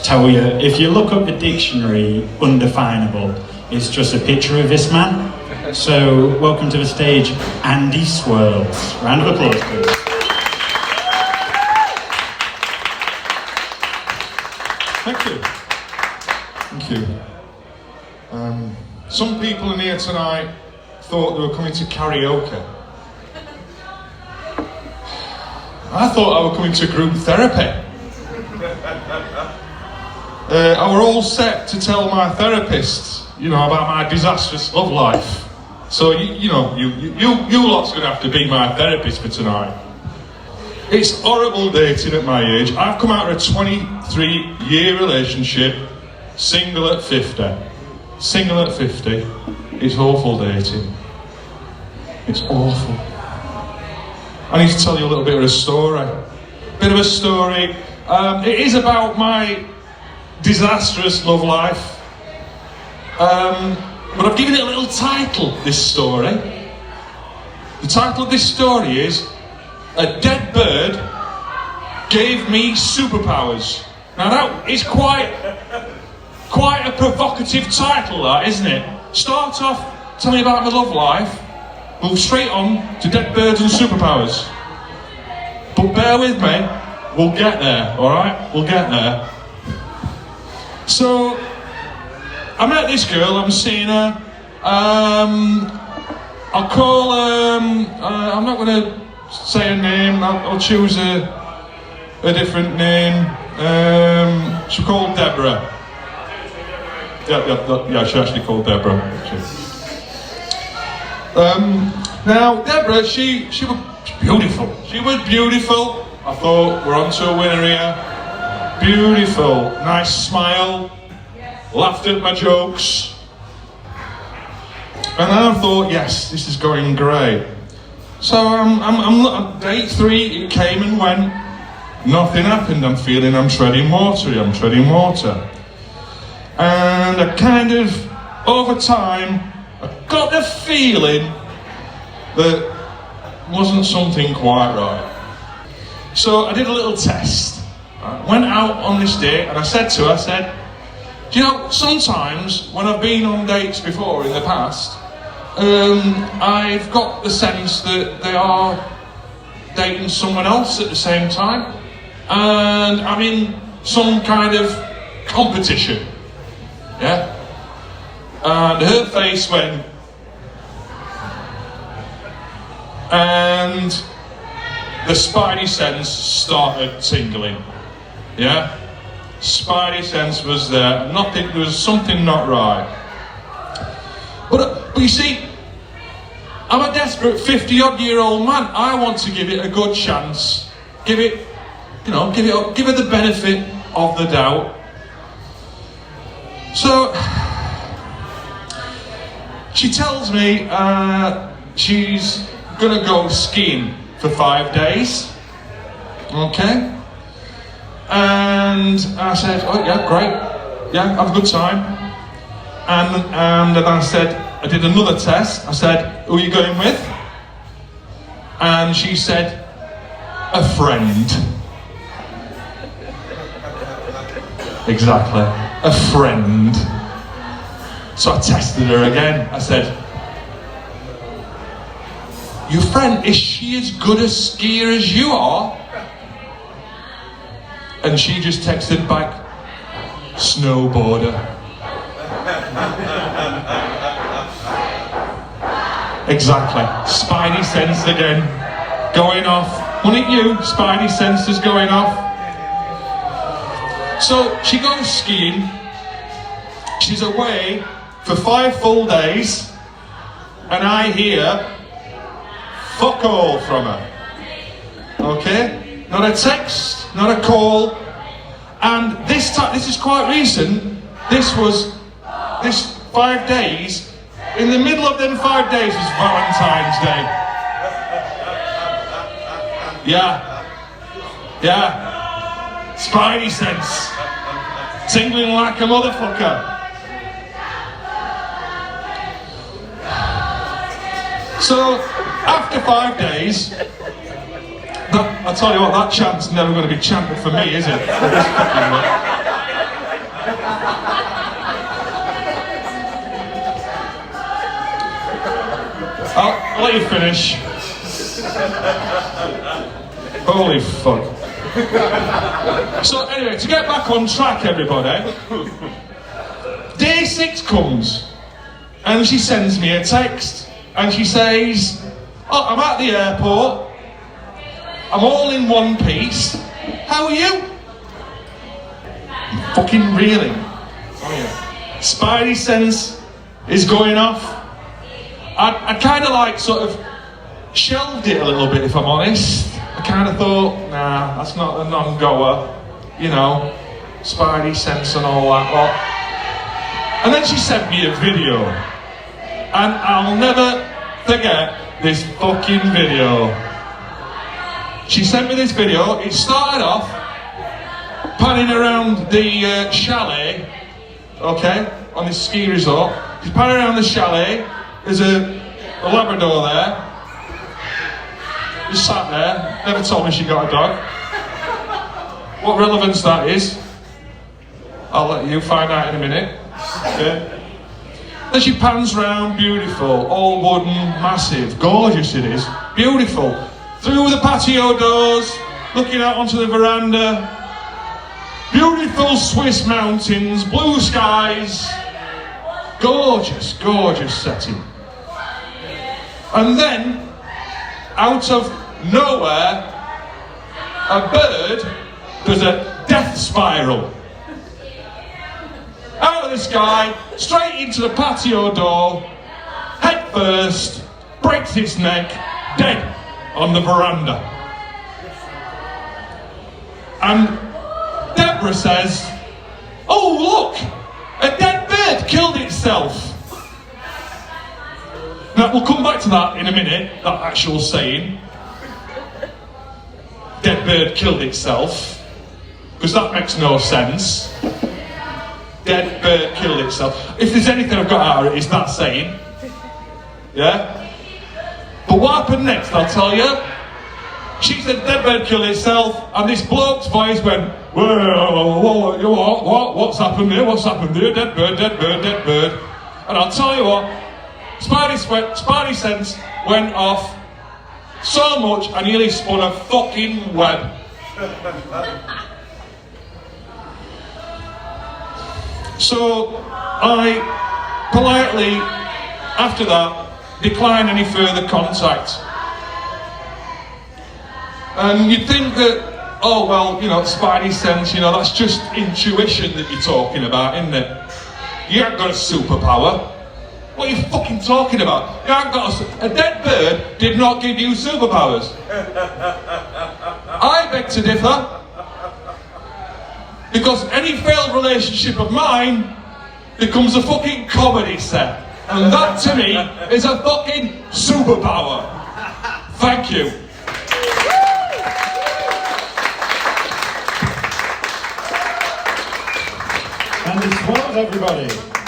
tell you, if you look up the dictionary, undefinable is just a picture of this man. So, welcome to the stage, Andy Swirles. Round of applause, please. Thank you. Thank you. Some people in here tonight thought they were coming to karaoke. I thought I were coming to group therapy. I were all set to tell my therapist, about my disastrous love life. So you lot's gonna have to be my therapist for tonight. It's horrible dating at my age. I've come out of a 23-year relationship, single at 50. Single at 50. It's awful dating. It's awful. I need to tell you a little bit of a story. Bit of a story. It is about my disastrous love life. But I've given it a little title, this story. The title of this story is A Dead Bird Gave Me Superpowers. Now that is quite a provocative title, that, isn't it? Start off, tell me about my love life, move straight on to dead birds and superpowers. But bear with me, we'll get there, alright? We'll get there. So, I met this girl, I'm seeing her. I'll call her, I'm not going to say her name, I'll choose a different name. She's called Deborah. Yeah, she's actually called Deborah. Now, Deborah, she was beautiful. She was beautiful. I thought, we're on to a winner here. Beautiful, nice smile, laughed at my jokes. And then I thought, yes, this is going great. So I'm day 3, it came and went. Nothing happened. I'm feeling I'm treading water. And I kind of, over time, I got the feeling that wasn't something quite right. So I did a little test. I went out on this date and I said to her, do you know, sometimes when I've been on dates before in the past, I've got the sense that they are dating someone else at the same time. And I'm in some kind of competition. Yeah? And her face went, and the spidey sense started tingling. Yeah? Spidey sense was there. There was something not right. But you see, I'm a desperate 50-odd-year-old man. I want to give it a good chance. Give it the benefit of the doubt. So, she tells me she's gonna go skiing for 5 days. Okay? And I said, oh yeah, great. Yeah, have a good time. And then I did another test. I said, who are you going with? And she said, a friend. Exactly, a friend. So I tested her again. I said, your friend, is she as good a skier as you are? And she just texted back, snowboarder. Exactly, spidey sense again, going off. Wasn't it you? Spidey sense is going off. So she goes skiing. She's away for 5 full days, and I hear fuck all from her. Okay? Not a text, not a call. And this time, this is quite recent, this 5 days, in the middle of them 5 days was Valentine's Day. Yeah. Spidey sense. Tingling like a motherfucker. So, after 5 days, I tell you what, that chant's never going to be chanted for me, is it? I'll let you finish. Holy fuck. So anyway, to get back on track, everybody, day 6 comes, and she sends me a text, and she says, oh, I'm at the airport, I'm all in one piece, how are you? I'm fucking reeling. Oh yeah. Spidey sense is going off. I kind of like sort of shelved it a little bit, if I'm honest. I kind of thought, nah, that's not a non-goer, you know, Spidey sense and all that lot. And then she sent me a video, and I'll never forget this fucking video. She sent me this video. It started off panning around the chalet, okay, on this ski resort. She's panning around the chalet. There's a Labrador there. Just sat there, never told me she got a dog. What relevance that is, I'll let you find out in a minute. Okay. Then she pans round, beautiful, all wooden, massive, gorgeous it is, beautiful. Through the patio doors, looking out onto the veranda, beautiful Swiss mountains, blue skies, gorgeous, gorgeous setting. And then, out of nowhere, a bird does a death spiral. Out of the sky, straight into the patio door, head first, breaks its neck, dead on the veranda. And Deborah says, oh look, a dead bird killed itself. Now, we'll come back to that in a minute, that actual saying. Dead bird killed itself. Because that makes no sense. Dead bird killed itself. If there's anything I've got out of it, it's that saying. Yeah? But what happened next, I'll tell you. She said dead bird killed itself, and this bloke's voice went, what's happened here, what's happened here, dead bird, dead bird, dead bird. And I'll tell you what, Spidey sense went off so much I nearly spun a fucking web. So I politely, after that, declined any further contact. And you'd think that, oh well, you know, Spidey sense, you know, that's just intuition that you're talking about, isn't it? You haven't got a superpower. What are you fucking talking about? You haven't got a dead bird did not give you superpowers. I beg to differ. Because any failed relationship of mine becomes a fucking comedy set. And that to me is a fucking superpower. Thank you. And it's Swirles, everybody.